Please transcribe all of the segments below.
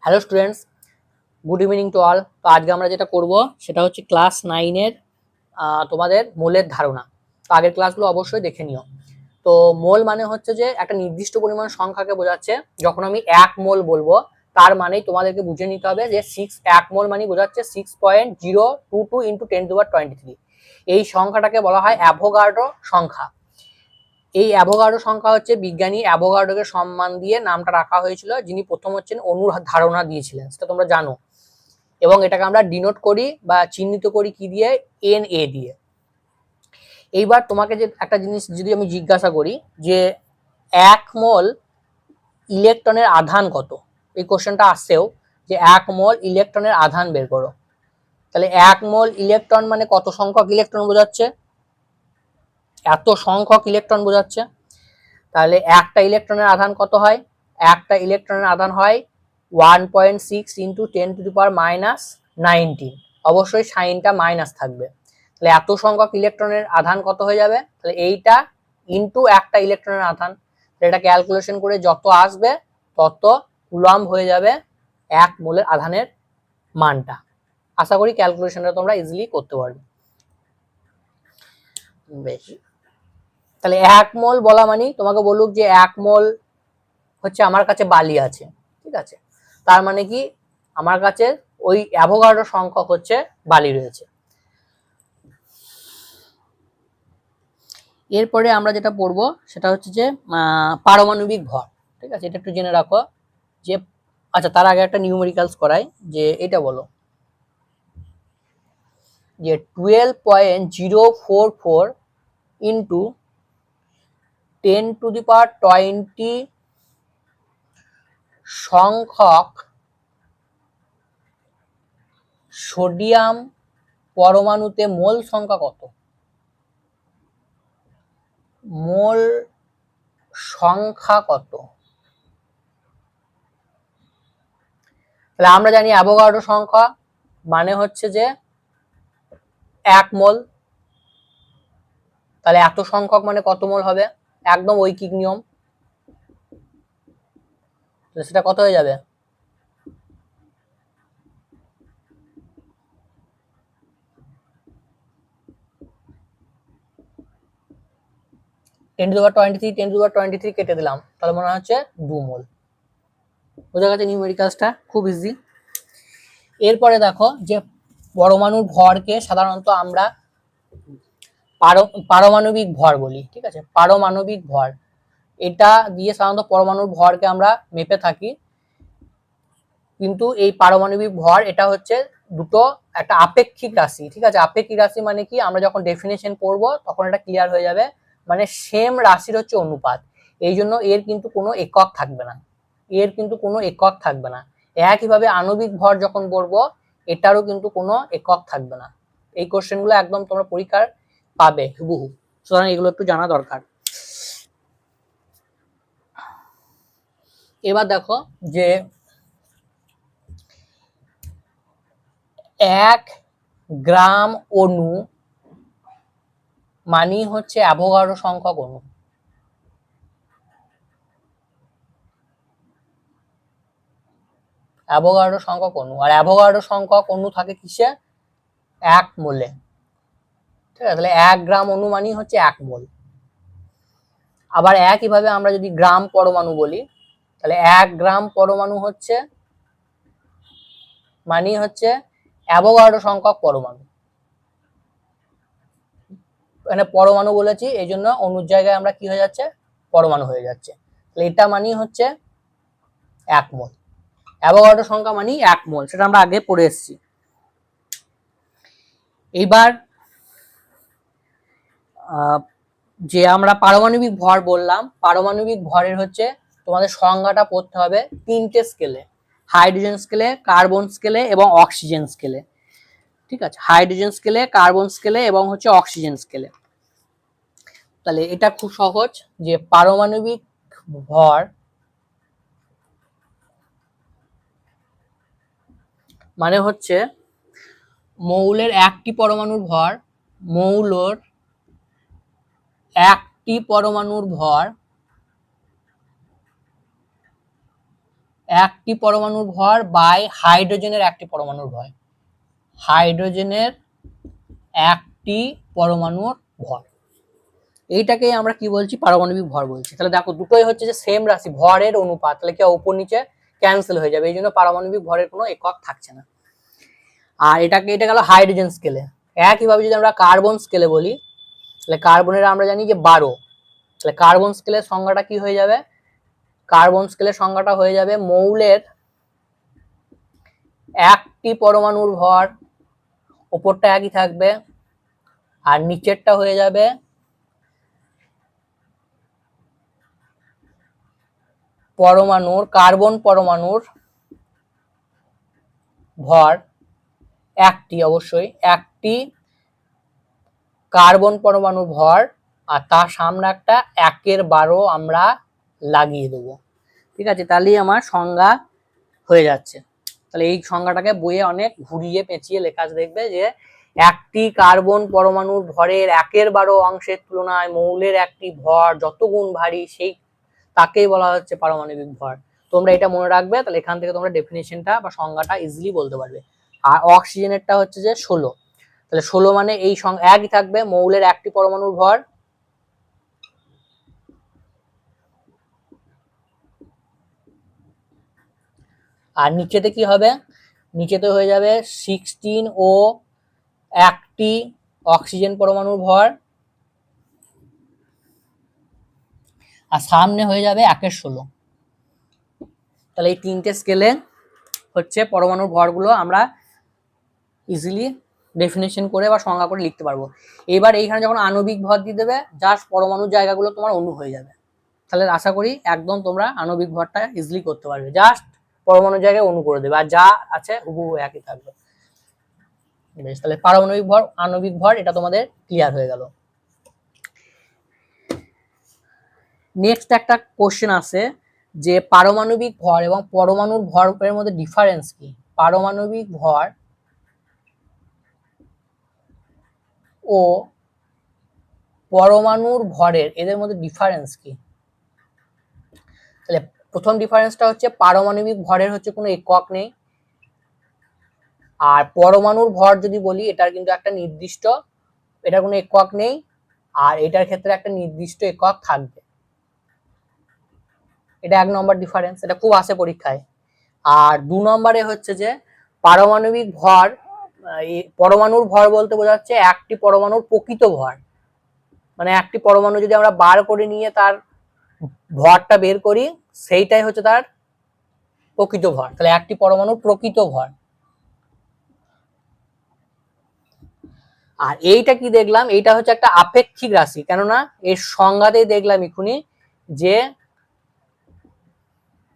Hello students, good evening to all. তো আজকে আমরা যেটা করব সেটা হচ্ছে ক্লাস 9-এর তোমাদের মোলের ধারণা। তো আগের ক্লাসগুলো অবশ্যই দেখে নিও। তো মোল মানে হচ্ছে যে একটা নির্দিষ্ট পরিমাণ সংখ্যাকে বোঝাচ্ছে। যখন আমি 1 মোল বলবো তার মানেই তোমাদেরকে বুঝে নিতে হবে যে 1 মোল মানে বোঝাচ্ছে 6.022 ইন্টু 10⁻23। এই সংখ্যাটাকে বলা হয় অ্যাভোগাড্রো সংখ্যা। এই অ্যাভোগাড্রো সংখ্যা হচ্ছে বিজ্ঞানী অ্যাভোগাড্রোকে সম্মান দিয়ে নামটা রাখা হয়েছিল, যিনি প্রথম হচ্ছেন অণুর ধারণা দিয়েছিলেন, সেটা তোমরা জানো। এবং এটাকে আমরা ডিনোট করি বা চিহ্নিত করি কি দিয়ে? Na দিয়ে। এইবার তোমাকে যে একটা জিনিস যদি আমি জিজ্ঞাসা করি যে 1 মোল ইলেকট্রনের আধান কত, এই কোশ্চেনটা আসছেও যে 1 মোল ইলেকট্রনের আধান বের করো। তাহলে 1 মোল ইলেকট্রন মানে কত সংখ্যক ইলেকট্রন বোঝাচ্ছে? এত সংখ্যক ইলেকট্রন বোঝাচ্ছে। তাহলে একটা ইলেকট্রনের আধান কত হয়? একটা ইলেকট্রনের আধান হয় 1.6 ইন্টু 10⁻19। অবশ্যই সাইনটা মাইনাস থাকবে। তাহলে এত সংখ্যক ইলেকট্রনের আধান কত হয়ে যাবে? তাহলে এইটা ইন্টু একটা ইলেকট্রনের আধান। এটা ক্যালকুলেশন করে যত আসবে তত কুলম্ব হয়ে যাবে 1 মোলের আধানের মানটা। আশা করি ক্যালকুলেশনটা তোমরা ইজিলি করতে পারবে। বেশ, তাহলে 1 মোল বলা মানে তোমাকে বলুক যে 1 মোল হচ্ছে আমার কাছে বালি আছে, ঠিক আছে, তার মানে কি আমার কাছে ওই অ্যাভোগাড্রো সংখ্যক হচ্ছে বালি রয়েছে। এরপরে আমরা যেটা পড়বো সেটা হচ্ছে যে পারমাণবিক ভর। ঠিক আছে, এটা একটু জেনে রাখো যে আচ্ছা, তার আগে একটা নিউমেরিক্যালস করাই। যে এটা বলো যে 12.044 ইন্টু 10⁻20 সংখ্যক সোডিয়াম পরমাণুতে মোল সংখ্যা কত? মোল সংখ্যা কত? তাহলে আমরা জানি অ্যাভোগাড্রো সংখ্যা মানে হচ্ছে যে 1 মোল। তাহলে এত সংখ্যক মানে কত মোল হবে? একদম ঐকিক নিয়ম। সেটা কত হয়ে যাবে? টেন টু দি পাওয়ার 23, 10⁻23 কেটে দিলাম, তাহলে মনে হচ্ছে 2 মোল। বোঝা গেছে নিউমেরিক্যালসটা খুব ইজি। এরপরে দেখো যে পরমাণুর ভরকে সাধারণত আমরা পারমাণবিক ভর বলি। ঠিক আছে, পারমাণবিক ভর এটা দিয়ে সাধারণত পরমাণুর ভরকে আমরা মেপে থাকি। কিন্তু এই পারমাণবিক ভর এটা হচ্ছে দুটো একটা আপেক্ষিক রাশি। ঠিক আছে, আপেক্ষিক রাশি মানে কি? আমরা যখন ডেফিনেশন পড়বো তখন এটা ক্লিয়ার হয়ে যাবে। মানে সেম রাশির হচ্ছে অনুপাত। এই জন্য এর কিন্তু কোনো একক থাকবে না, এর কিন্তু কোনো একক থাকবে না। একইভাবে আণবিক ভর যখন পড়বো এটারও কিন্তু কোনো একক থাকবে না। এই কোশ্চেনগুলো একদম তোমরা পরীক্ষার পাবে হুবহু, সুতরাং এগুলো একটু জানা দরকার। এবার দেখো যে 1 গ্রাম অণু মানি হচ্ছে অ্যাভোগাড্রো সংখ্যক অণু। অ্যাভোগাড্রো সংখ্যক অণু, আর অ্যাভোগাড্রো সংখ্যক অণু থাকে কিসে? 1 মোলে। ঠিক আছে, তাহলে 1 গ্রাম অণু মানি হচ্ছে 1 মোল। আবার একইভাবে আমরা যদি গ্রাম পরমাণু বলি তাহলে 1 গ্রাম পরমাণু হচ্ছে মানি হচ্ছে অ্যাভোগাড্রো সংখ্যক পরমাণু। মানে পরমাণু বলেছি এই জন্য অণুর জায়গায় আমরা কি হয়ে যাচ্ছে? পরমাণু হয়ে যাচ্ছে। তাহলে এটা মানি হচ্ছে 1 মোল। অ্যাভোগাড্রো সংখ্যা মানি 1 মোল, সেটা আমরা আগে পড়ে এসেছি। এইবার যে আমরা পারমাণবিক ভর বললাম, পারমাণবিক ভরের হচ্ছে তোমাদের সংজ্ঞাটা পড়তে হবে 3টে স্কেলে: হাইড্রোজেন স্কেলে, কার্বন স্কেলে এবং অক্সিজেন স্কেলে। ঠিক আছে, হাইড্রোজেন স্কেলে, কার্বন স্কেলে এবং হচ্ছে অক্সিজেন স্কেলে। তাহলে এটা খুব সহজ যে পারমাণবিক ভর মানে হচ্ছে মৌলের একটি পরমাণুর ভর, মৌলর একটি পরমাণুর ভর একটি পরমাণুর ভর বাই হাইড্রোজেনের একটি পরমাণুর ভর, হাইড্রোজেনের একটি পরমাণুর ভর, এইটাকেই আমরা কি বলছি, পারমাণবিক ভর বলছি। তাহলে দেখো দুটোই হচ্ছে যে সেম রাশি, ভরের অনুপাত, তাহলে কি উপর নিচে ক্যান্সেল হয়ে যাবে, এই জন্য পারমাণবিক ভরের কোনো একক থাকছে না। আর এটা গেল হাইড্রোজেন স্কেলে। একইভাবে যদি আমরা কার্বন স্কেলে বলি, তাহলে কার্বনের আমরা জানি যে 12, তাহলে কার্বন স্কেলের সংজ্ঞাটা কি হয়ে যাবে, কার্বন স্কেলের সংজ্ঞাটা হয়ে যাবে মৌলের একটি পরমাণুর ভর, ওপরটা একই থাকবে, আর নিচেরটা হয়ে যাবে পরমাণুর, কার্বন পরমাণুর ভর একটি, অবশ্যই একটি কার্বন পরমাণুর ভর, আর তার সামনে একটা 1/12 আমরা লাগিয়ে দেবো। ঠিক আছে, তাহলেই আমার সংজ্ঞা হয়ে যাচ্ছে। তাহলে এই সংজ্ঞাটাকে বইয়ে অনেক ঘুরিয়ে পেঁচিয়ে লেখা দেখবে যে একটি কার্বন পরমাণুর ভরের 1/12 অংশের তুলনায় মৌলের একটি ভর যত গুণ ভারী, সেই তাকেই বলা হচ্ছে পারমাণবিক ভর। তোমরা এটা মনে রাখবে, তাহলে এখান থেকে তোমরা ডেফিনেশনটা বা সংজ্ঞাটা ইজিলি বলতে পারবে। আর অক্সিজেনেরটা হচ্ছে যে 16, তাহলে 16 মানে এই একই থাকবে, মৌলের একটি পরমাণুর ভর, আর নিচেতে কি হবে, নিচেতে হয়ে যাবে 16 ও একটি অক্সিজেন পরমাণুর ভর, আর সামনে হয়ে যাবে 1/16। তাহলে এই তিনটে স্কেলে হচ্ছে পরমাণুর ভরগুলো আমরা ইজিলি ডেফিনেশন করে বা সংজ্ঞা করে লিখতে পারবো। এবার এইখানে যখন আণবিক ভর দিয়ে দেবে, জাস্ট পরমাণুর জায়গাগুলো তোমার অণু হয়ে যাবে। তাহলে আশা করি একদম তোমরা আণবিক ভরটা ইজিলি করতে পারবে, জাস্ট পরমাণুর জায়গায় অণু করে দেবে, আর যা আছে হুবহু একই থাকবে। বেশ, তাহলে পারমাণবিক ভর, আণবিক ভর, এটা তোমাদের ক্লিয়ার হয়ে গেল। নেক্সট একটা কোশ্চেন আছে যে পারমাণবিক ভর এবং পরমাণুর ভরের মধ্যে ডিফারেন্স কি, পারমাণবিক ভর ও পরমাণুর ভরের এদের মধ্যে ডিফারেন্স কি। তাহলে প্রথম ডিফারেন্সটা হচ্ছে পারমাণবিক ভরের হচ্ছে কোনো একক নেই, আর পরমাণুর ভর যদি বলি এটার কিন্তু একটা নির্দিষ্ট, এটা কোনো একক নেই, আর এটার ক্ষেত্রে একটা নির্দিষ্ট একক থাকবে। এটা 1 নম্বর ডিফারেন্স, এটা খুব আসে পরীক্ষায়। আর 2 নম্বরে হচ্ছে যে পারমাণবিক ভর, পরমাণুর ভর বলতে বোঝাচ্ছে একটি পরমাণুর প্রকৃত ভর, মানে একটি পরমাণু যদি আমরা বার করে নিয়ে তার ভরটা বের করি, সেইটাই হচ্ছে তার প্রকৃত ভর, তাহলে একটি পরমাণুর প্রকৃত ভর। আর এইটা কি দেখলাম, এইটা হচ্ছে একটা আপেক্ষিক রাশি, কেননা এর সংজ্ঞাতেই দেখলাম এখুনি যে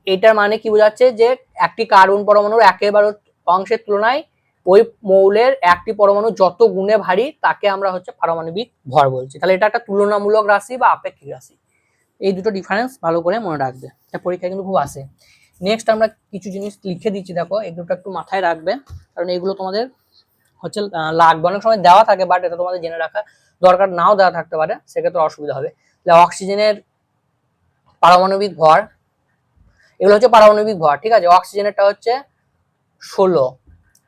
এটার মানে কি বোঝাচ্ছে যে একটি কার্বন পরমাণুর 1/12 অংশের তুলনায় ওই মৌলের একটি পরমাণু যত গুণে ভারী তাকে আমরা হচ্ছে পারমাণবিক ভর বলছি। তাহলে এটা একটা তুলনামূলক রাশি বা আপেক্ষিক রাশি। এই দুটো ডিফারেন্স ভালো করে মনে রাখবে, পরীক্ষা কিন্তু খুব আসে। নেক্সট আমরা কিছু জিনিস লিখে দিচ্ছি, দেখো এগুলো একটু মাথায় রাখবে, কারণ এগুলো তোমাদের হচ্ছে লাগবে, অনেক সময় দেওয়া থাকে বাট এটা তোমাদের জেনে রাখা দরকার, নাও দেওয়া থাকতে পারে, সেক্ষেত্রে অসুবিধা হবে। তাহলে অক্সিজেনের পারমাণবিক ভর, এগুলো হচ্ছে পারমাণবিক ভর, ঠিক আছে। অক্সিজেনেরটা হচ্ছে 16,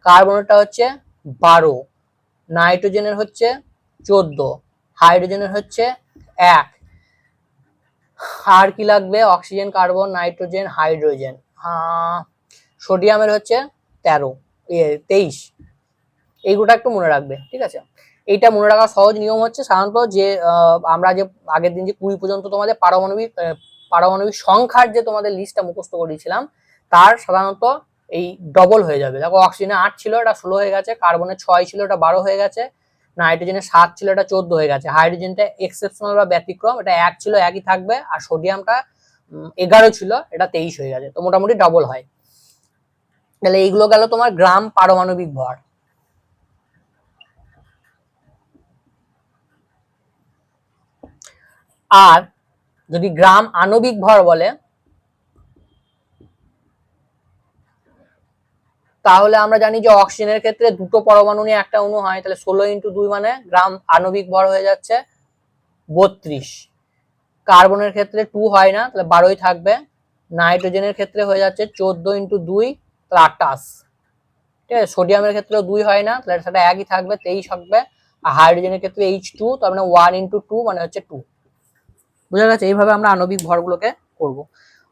কার্বনেরটা হচ্ছে 12, নাইট্রোজেনের হচ্ছে 14, হাইড্রোজেনের হচ্ছে 1, আর কি লাগবে, অক্সিজেন, কার্বন, নাইট্রোজেন, হাইড্রোজেন, সোডিয়ামের হচ্ছে 23। এইগুলো একটু মনে রাখবে, ঠিক আছে। এইটা মনে রাখার সহজ নিয়ম হচ্ছে সাধারণত যে আমরা যে আগের দিন যে 20 পর্যন্ত তোমাদের পারমাণবিক সংখ্যার যে তোমাদের লিস্টটা মুখস্থ করেছিলাম, তার সাধারণত এই ডবল হয়ে যাবে। দেখো অক্সিজেনে 8 ছিল, এটা 16 হয়ে গেছে, কার্বনের 6 ছিল, এটা 12 হয়ে গেছে, নাইট্রোজেনের 7 ছিল, এটা 14 হয়ে গেছে, হাইড্রোজেনটা এক্সেপশনাল বা ব্যতিক্রম, এটা 1 ছিল, একই থাকবে, আর সোডিয়ামটা 11 ছিল, এটা 23 হয়ে গেছে, তো মোটামুটি ডবল হয়। তাহলে এইগুলো গেল তোমার গ্রাম পারমাণবিক ভর। আর যদি গ্রাম আণবিক ভর বলে, তাহলে আমরা জানি যে অক্সিজেনের ক্ষেত্রে দুটো পরমাণু নিয়ে একটা অণু হয়, তাহলে 16 × 2 মানে গ্রাম আণবিক ভর হয়ে যাচ্ছে 32। কার্বনের ক্ষেত্রে 2 হয় না, তাহলে 12ই থাকবে, নাইট্রোজেনের ক্ষেত্রে হয়ে যাচ্ছে 14 ইন্টু 2 28। ঠিক আছে, সোডিয়ামের ক্ষেত্রেও 2 হয় না, তাহলে সেটা একই থাকবে 23 থাকবে। আর হাইড্রোজেনের ক্ষেত্রে H2, তার মানে 1 ইন্টু 2 মানে হচ্ছে 2। বুঝা গেছে? এইভাবে আমরা আণবিক ভরগুলোকে করব।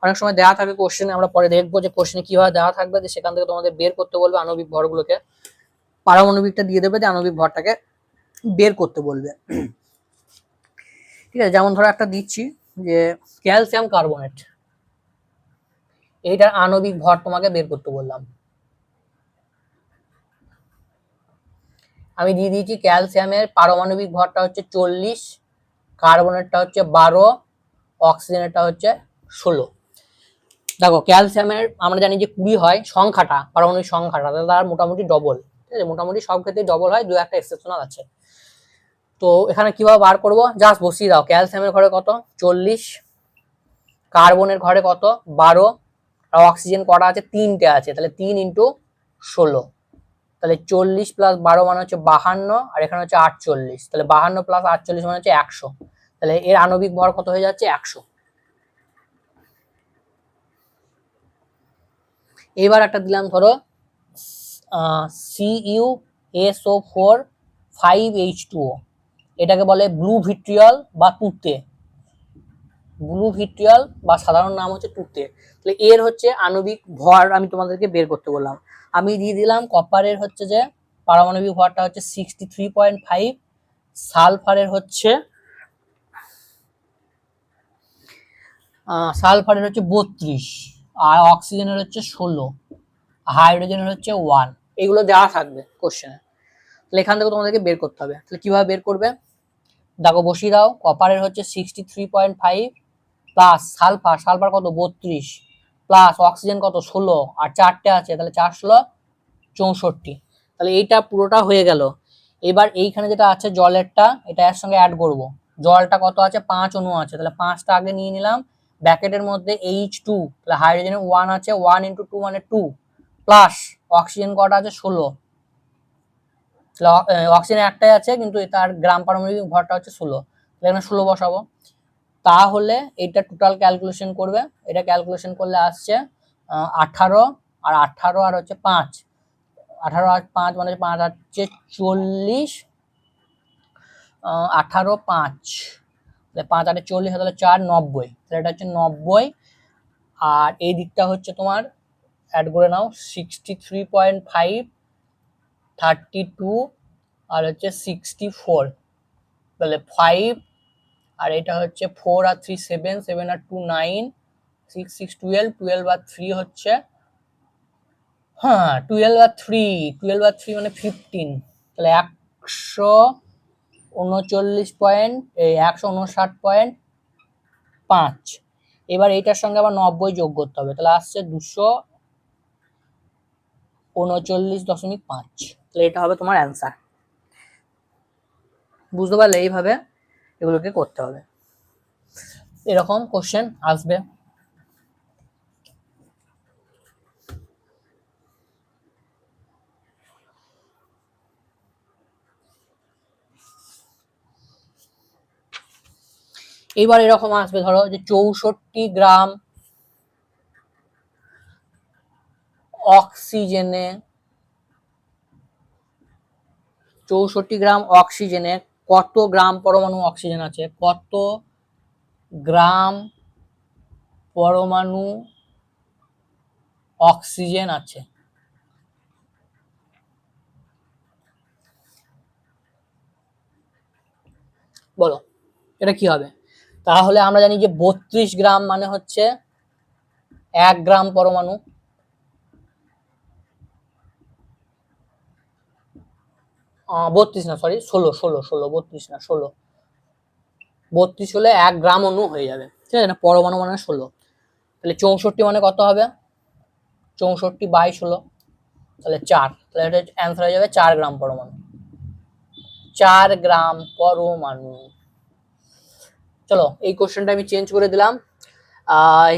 অনেক সময় দেওয়া থাকে কোশ্চেনে, আমরা পরে দেখবো যে কোশ্চেনে কিভাবে দেওয়া থাকবে, যে সেখান থেকে তোমাদের বের করতে বলবে আণবিক ভরগুলোকে। পারমাণবিকটা দিয়ে দেবে যে আণবিক ভরটাকে বের করতে বলবে। ঠিক আছে, যেমন ধরো একটা দিচ্ছি যে ক্যালসিয়াম কার্বনেট, এইটার আণবিক ভর তোমাকে বের করতে বললাম। আমি দিয়ে দিয়েছি ক্যালসিয়ামের পারমাণবিক ভরটা হচ্ছে 40, কার্বনেটটা হচ্ছে 12, অক্সিজেনেরটা হচ্ছে 16। দেখো ক্যালসিয়ামের আমরা জানি যে 20 হয় সংখ্যাটা, পারমাণবিক সংখ্যাটা, তার মোটামুটি ডবল। ঠিক আছে, মোটামুটি সব ক্ষেত্রে ডবল হয়, দু একটা এক্সেপশনাল আছে। তো এখানে কিভাবে বার করবো, জাস্ট বসিয়ে দাও। ক্যালসিয়ামের ঘরে কত? 40, কার্বনের ঘরে কত? 12, আর অক্সিজেন কটা আছে? 3টে আছে, তাহলে 3 ইন্টু 16, তাহলে 40 প্লাস 12 মানে হচ্ছে 52, আর এখানে হচ্ছে 48, তাহলে 52 প্লাস 48 মানে হচ্ছে 100। তাহলে এর আণবিক ভর কত হয়ে যাচ্ছে? 100। এবার একটা দিলাম ধরো CuSO4 5H2O, এটাকে বলে ব্লু ভিট্রিয়ল বা তুঁতে। ব্লু ভিট্রিয়ল বা সাধারণ নাম হচ্ছে তুঁতে। তাহলে এর হচ্ছে আণবিক ভর আমি তোমাদেরকে বের করতে বললাম। আমি দিয়ে দিলাম কপারের হচ্ছে যে পারমাণবিক ভরটা হচ্ছে 63.5, সালফারের হচ্ছে 32, আর অক্সিজেনের হচ্ছে 16, হাইড্রোজেনের হচ্ছে 1। এগুলো দেওয়া থাকবে কোশ্চেনে, তাহলে এখান থেকে তোমাদেরকে বের করতে হবে। তাহলে কিভাবে বের করবে, দেখো বসিয়ে দাও। কপারের হচ্ছে 63.5 প্লাস সালফার, সালফার কত? 32, প্লাস অক্সিজেন কত? 16, আর 4টে আছে, তাহলে 4 16 64। তাহলে এইটা পুরোটা হয়ে গেল। এবার এইখানে যেটা আছে জলেরটা, এটা এর সঙ্গে অ্যাড করব। জলটা কত আছে? 5 অণু আছে, তাহলে 5টা আগে নিয়ে নিলাম। ব্র্যাকেটের মধ্যে H2, তাহলে হাইড্রোজেনের 1 আছে, 1 ইন্টু 2 মানে 2, প্লাস অক্সিজেন কটা আছে? 16, অক্সিজেন একটাই আছে কিন্তু তার গ্রাম পারমাণবিক ভরটা হচ্ছে 16, এখানে 16 বসাবো। তাহলে এটা টোটাল ক্যালকুলেশন করবে, এটা ক্যালকুলেশন করলে আসছে 18, আর 18 আর হচ্ছে 5, 18 আর 5 মানে 5 হচ্ছে 40, 18 5, 5 আর 40, তাহলে 4 90, তাহলে এটা হচ্ছে 90। আর এই দিকটা হচ্ছে তোমার অ্যাড করে নাও 63.5, 32, আর হচ্ছে 64, তাহলে 5, আর এটা হচ্ছে 4 আর 3 7, 7 আর 2 9, 6 6 12, 12 আর 3 হচ্ছে, হ্যাঁ 12 আর 3, 12 আর 3 মানে 15, তাহলে 159.5। এবার এইটার সঙ্গে আবার 90 যোগ করতে হবে, তাহলে আসছে 239.5। তাহলে এটা হবে তোমার অ্যান্সার। বুঝতে পারলে? এইভাবে এগুলোকে করতে হবে, এরকম কোশ্চেন আসবে। এইবার এরকম আসবে ধরো যে 64 গ্রাম অক্সিজেনে, 64 গ্রাম অক্সিজেনে কত গ্রাম পরমাণু অক্সিজেন আছে? কত গ্রাম পরমাণু অক্সিজেন আছে? বলো এটা কি হবে? তাহলে আমরা জানি যে 32 গ্রাম মানে হচ্ছে 1 গ্রাম পরমাণু, 32 না সরি 16, 16 16, 32 না 16, 32 হলে 1 গ্রাম অণু হয়ে যাবে, ঠিক আছে না? পরমাণু মানে 16, তাহলে 64 মানে কত হবে? 64 বাই 16, তাহলে 4, তাহলে এটা অ্যান্সার হয়ে যাবে 4 গ্রাম পরমাণু। 4 গ্রাম পরমাণু। চলো এই কোশ্চেনটা আমি চেঞ্জ করে দিলাম,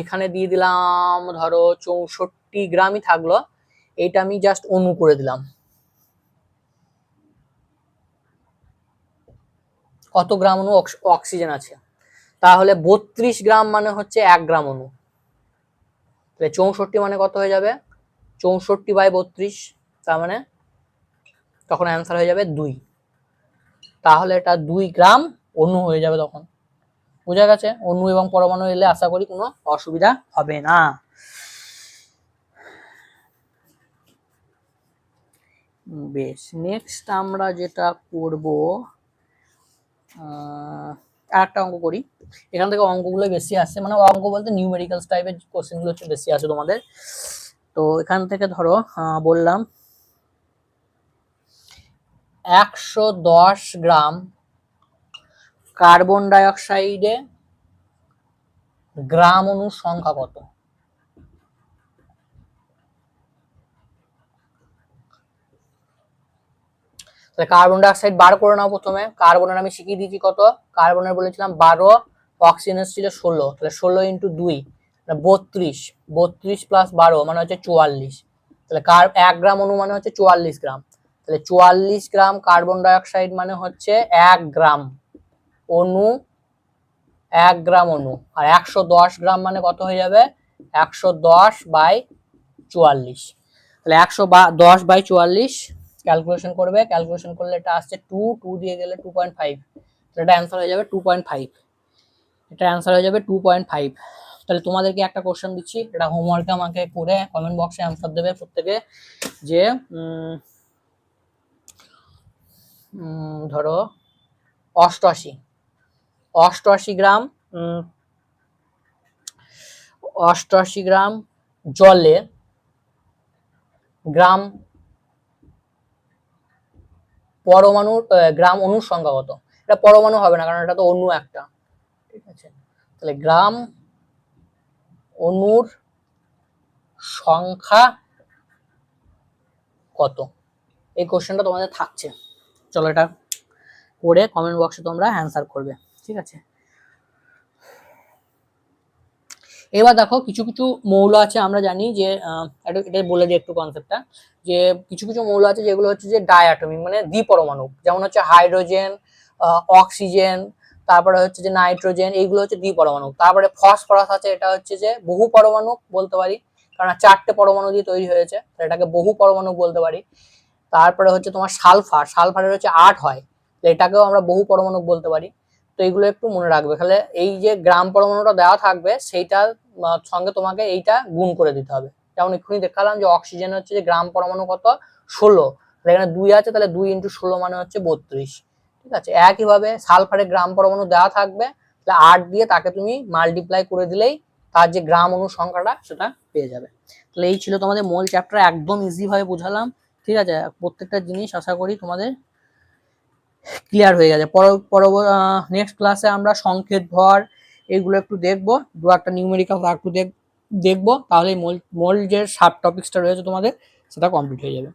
এখানে দিয়ে দিলাম ধরো 64 গ্রামই থাকলো, এইটা আমি জাস্ট অণু করে দিলাম। কত গ্রাম অণু অক্সিজেন আছে? তাহলে 32 গ্রাম মানে হচ্ছে 1 গ্রাম অণু, তাহলে 64 মানে কত হয়ে যাবে, 64/32, তার মানে তখন অ্যান্সার হয়ে যাবে 2। তাহলে এটা 2 গ্রাম অণু হয়ে যাবে তখন। বোঝা গেছে? অণু এবং পরমাণু এলে আশা করি কোনো অসুবিধা হবে না। বেশ, নেক্সট আমরা যেটা করব, একটা অঙ্ক করি। এখান থেকে অঙ্কগুলো বেশি আসছে, মানে অঙ্ক বলতে নিউমেরিক্যালস টাইপের কোশ্চেনগুলো হচ্ছে বেশি আসে তোমাদের। তো এখান থেকে ধরো বললাম 110 গ্রাম কার্বন ডাই অক্সাইডে গ্রাম অণুর সংখ্যা কত? তাহলে কার্বন ডাই অক্সাইড বার করে নাও। প্রথমে কার্বনের আমি শিখিয়ে দিয়েছি কত, কার্বনের বলেছিলাম 12, অক্সিজেনের ছিল 16, তাহলে 16 × 2 32, 32 + 12 মানে হচ্ছে 44। তাহলে 1 গ্রাম অণু মানে হচ্ছে 44 গ্রাম। তাহলে 44 গ্রাম কার্বন ডাই অক্সাইড মানে হচ্ছে 1 গ্রাম অণু, 1 গ্রাম অণু। আর 110 গ্রাম মানে কত হয়ে যাবে, 110/44। তাহলে 110/44 ক্যালকুলেশন করবে, ক্যালকুলেশন করলে এটা আসছে 2 দিয়ে গেলে 2.5, তাহলে এটা অ্যান্সার হয়ে যাবে 2.5। এটা অ্যান্সার হয়ে যাবে 2.5। তাহলে তোমাদেরকে একটা কোশ্চেন দিচ্ছি, এটা হোমওয়ার্কে আমাকে করে কমেন্ট বক্সে অ্যান্সার দেবে প্রত্যেকে, যে ধরো 88 গ্রাম 88 গ্রাম জলে গ্রাম পরমাণুর গ্রাম অণুর সংখ্যা কত? এটা পরমাণু হবে না, কারণ এটা তো অণু একটা, ঠিক আছে? তাহলে গ্রাম অণুর সংখ্যা কত, এই কোশ্চেনটা তোমাদের থাকছে। চলো এটা করে কমেন্ট বক্সে তোমরা অ্যান্সার করবে, ঠিক আছে? এবার দেখো কিছু কিছু মৌল আছে, আমরা জানি যে এটা বলে দিই একটু কনসেপ্টটা, যে কিছু কিছু মৌল আছে যেগুলো হচ্ছে যে ডায়াটমিক মানে দ্বিপরমাণু, যেমন হচ্ছে হাইড্রোজেন, অক্সিজেন, তারপরে হচ্ছে যে নাইট্রোজেন, এইগুলো হচ্ছে দ্বিপরমাণু। তারপরে ফসফরাস আছে, এটা হচ্ছে যে বহু পরমাণু বলতে পারি, কারণ 4টে পরমাণু দিয়ে তৈরি হয়েছে, এটাকে বহু পরমাণু বলতে পারি। তারপরে হচ্ছে তোমার সালফারের হচ্ছে 8 হয়, এটাকেও আমরা বহু পরমাণু বলতে পারি। তো এইগুলো একটু মনে রাখবে। তাহলে এই যে গ্রাম পরমাণুটা দেওয়া থাকবে সেইটার সঙ্গে তোমাকে এইটা গুণ করে দিতে হবে। যেমন এক্ষুনি দেখালাম যে অক্সিজেন হচ্ছে যে গ্রাম পরমাণু কত, 16, এখানে 2 আছে, তাহলে 2 × 16 মানে হচ্ছে 32, ঠিক আছে? একইভাবে সালফারের গ্রাম পরমাণু দেওয়া থাকবে, তাহলে 8 দিয়ে তাকে তুমি মাল্টিপ্লাই করে দিলেই তার যে গ্রাম অণু সংখ্যাটা সেটা পেয়ে যাবে। তাহলে এই ছিল তোমাদের মোল চ্যাপ্টার, একদম ইজি ভাবে বোঝালাম, ঠিক আছে? প্রত্যেকটা জিনিস আশা করি তোমাদের ক্লিয়ার হয়ে গেছে। নেক্সট ক্লাসে আমরা সংকেত ভর এগুলো একটু দেখবো, দু একটা নিউমেরিক্যাল একটু দেখবো, তাহলে মোল যে সাব টপিক্সটা রয়েছে তোমাদের সেটা কমপ্লিট হয়ে যাবে।